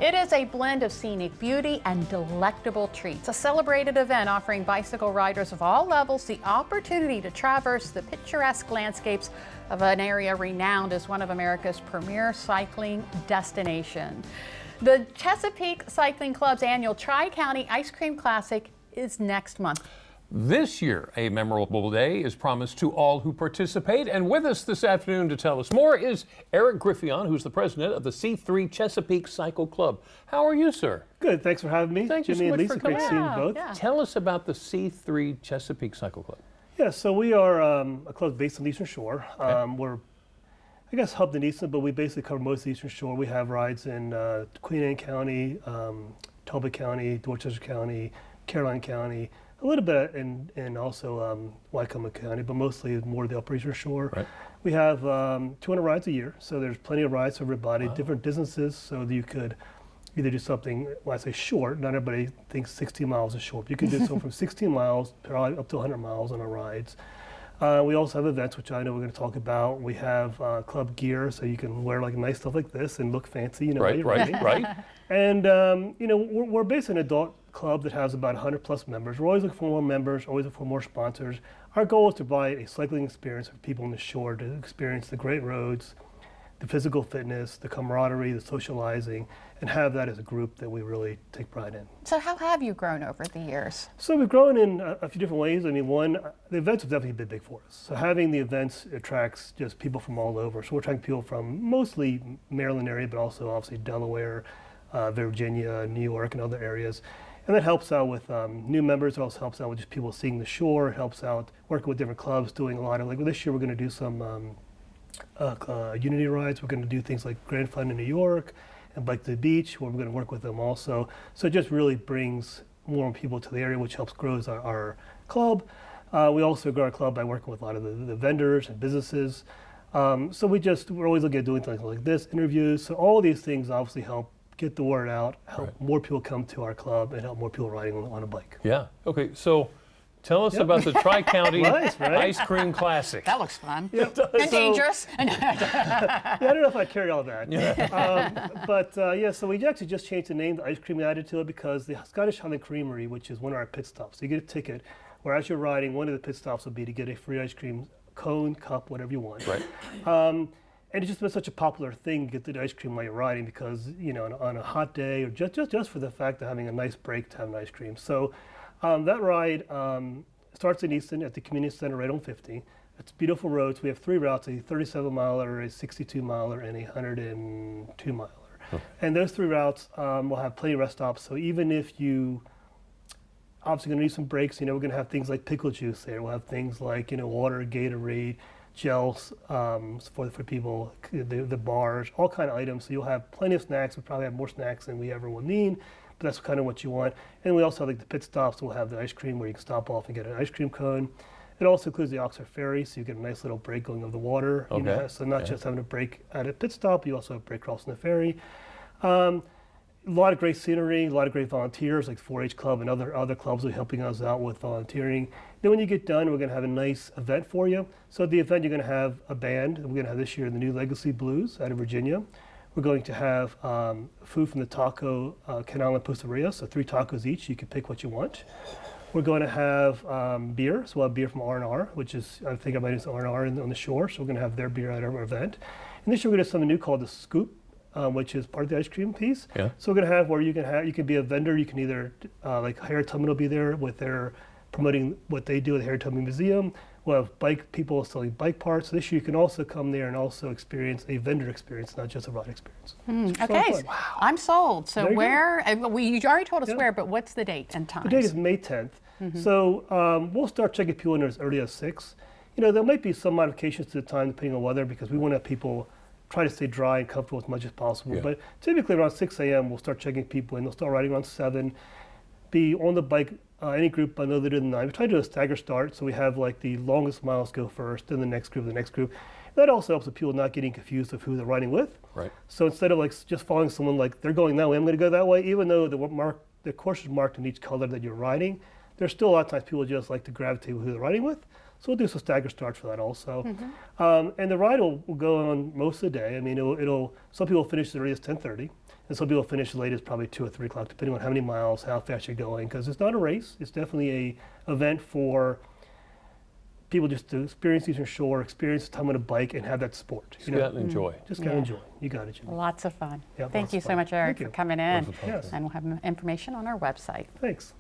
It is a blend of scenic beauty and delectable treats. A celebrated event offering bicycle riders of all levels the opportunity to traverse the picturesque landscapes of an area renowned as one of America's premier cycling destinations. The Chesapeake Cycling Club's annual Tri-County Ice Cream Classic is next month. This year, a memorable day is promised to all who participate. And with us this afternoon to tell us more is Eric Griffion, who's the president of the C-3 Chesapeake Cycle Club. How are you, sir? Good. Thanks for having me. Thank you Jimmy so and much Lisa, for coming. great seeing you both. Yeah. Tell us about the C-3 Chesapeake Cycle Club. Yeah, so we are a club based on the Eastern Shore. We're, I guess, hubbed in Easton, but we basically cover most of the Eastern Shore. We have rides in Queen Anne County, Talbot County, Dorchester County, Caroline County, a little bit in also Wycombe County, but mostly more the Upper Eastern Shore. Right. We have 200 rides a year, so there's plenty of rides for everybody, different distances, so that you could either do something, when I say short, not everybody thinks 16 miles is short. You can do something from 16 miles probably up to 100 miles on our rides. We also have events, which I know we're going to talk about. We have club gear, so you can wear like nice stuff like this and look fancy, you know. Right. And you know, we're basically an adult club that has about 100 plus members. We're always looking for more members, always looking for more sponsors. Our goal is to provide a cycling experience for people on the shore to experience the great roads, the physical fitness, the camaraderie, the socializing, and have that as a group that we really take pride in. So how have you grown over the years? So we've grown in a few different ways. I mean, one, the events have definitely been big for us. So having the events attracts just people from all over. So we're attracting people from mostly Maryland area, but also obviously Delaware, Virginia, New York, and other areas. And that helps out with new members. It also helps out with just people seeing the shore. It helps out working with different clubs, doing a lot of, like this year we're going to do some Unity rides. We're going to do things like Grand Fun in New York and Bike to the Beach, where we're going to work with them also. So it just really brings more people to the area, which helps grow our club. We also grow our club by working with a lot of the vendors and businesses. So we're always looking at doing things like this, interviews. So all of these things obviously help get the word out, help more people come to our club, and help more people riding on a bike. Yeah. Okay. So tell us about the Tri-County Nice, right? Ice Cream Classic. That looks fun. Yep. And dangerous. Yeah, I don't know if I'd carry all that. Yeah, so we actually just changed the name, the ice cream we added to it, because the Scottish Highland Creamery, which is one of our pit stops, so you get a ticket where as you're riding, one of the pit stops will be to get a free ice cream cone, cup, whatever you want. Right. And it's just been such a popular thing to get the ice cream while you're riding, because, you know, on a hot day, or just for the fact of having a nice break to have an ice cream. So that ride starts in Easton at the community center right on 50. It's beautiful roads. We have 3 routes: a 37 miler, a 62 miler, and a 102 miler. And those 3 routes will have plenty of rest stops. So even if you obviously going to need some breaks, you know, we're going to have things like pickle juice there. We'll have things like, you know, water, Gatorade, gels for people, the bars, all kind of items. So you'll have plenty of snacks. We'll probably have more snacks than we ever will need, but that's kind of what you want. And we also have like the pit stops. We'll have the ice cream where you can stop off and get an ice cream cone. It also includes the Oxford Ferry, so you get a nice little break going over the water. Okay. You know, so not just having a break at a pit stop, you also have a break crossing the ferry. A lot of great scenery, a lot of great volunteers, like 4-H Club and other clubs are helping us out with volunteering. Then when you get done, we're going to have a nice event for you. So at the event, you're going to have a band. We're going to have this year the New Legacy Blues out of Virginia. We're going to have food from the Taco Canal and Posteria, so 3 tacos each. You can pick what you want. We're going to have beer, so we'll have beer from R&R, which is, I think everybody knows R&R on the shore, so we're going to have their beer at our event. And this year we're going to have something new called the Scoop, which is part of the ice cream piece. Yeah. So we're going to have where you can be a vendor. You can either like Harriet Tubman will be there with their promoting what they do at the Harriet Tubman Museum. We'll have bike people selling bike parts. This year you can also come there and also experience a vendor experience, not just a ride experience. Okay, wow. I'm sold. So you you already told us where, but what's the date and time? The date is May 10th. So we'll start checking people in as early as 6. You know, there might be some modifications to the time depending on weather, because we want to have people try to stay dry and comfortable as much as possible. Yeah. But typically around 6 a.m. we'll start checking people in. They'll start riding around 7. Be on the bike, any group no later than 9. We try to do a stagger start, so we have like the longest miles go first, then the next group. That also helps with people not getting confused of who they're riding with. Right. So instead of like just following someone like they're going that way, I'm going to go that way, even though the course is marked in each color that you're riding, there's still a lot of times people just like to gravitate with who they're riding with. So we'll do some stagger starts for that also. And the ride will go on most of the day. I mean, some people finish as early as 10:30. And so people finish as late as probably 2 or 3 o'clock, depending on how many miles, how fast you're going, because it's not a race. It's definitely a event for people just to experience Eastern Shore, experience the time on a bike, and have that sport. Just get out and enjoy. Just gotta enjoy. You got it, Jimmy. Lots of fun. Yeah, Thank lots you of so fun. much, Eric, Thank you. for coming in. Lots of fun. Yes. And we'll have information on our website. Thanks.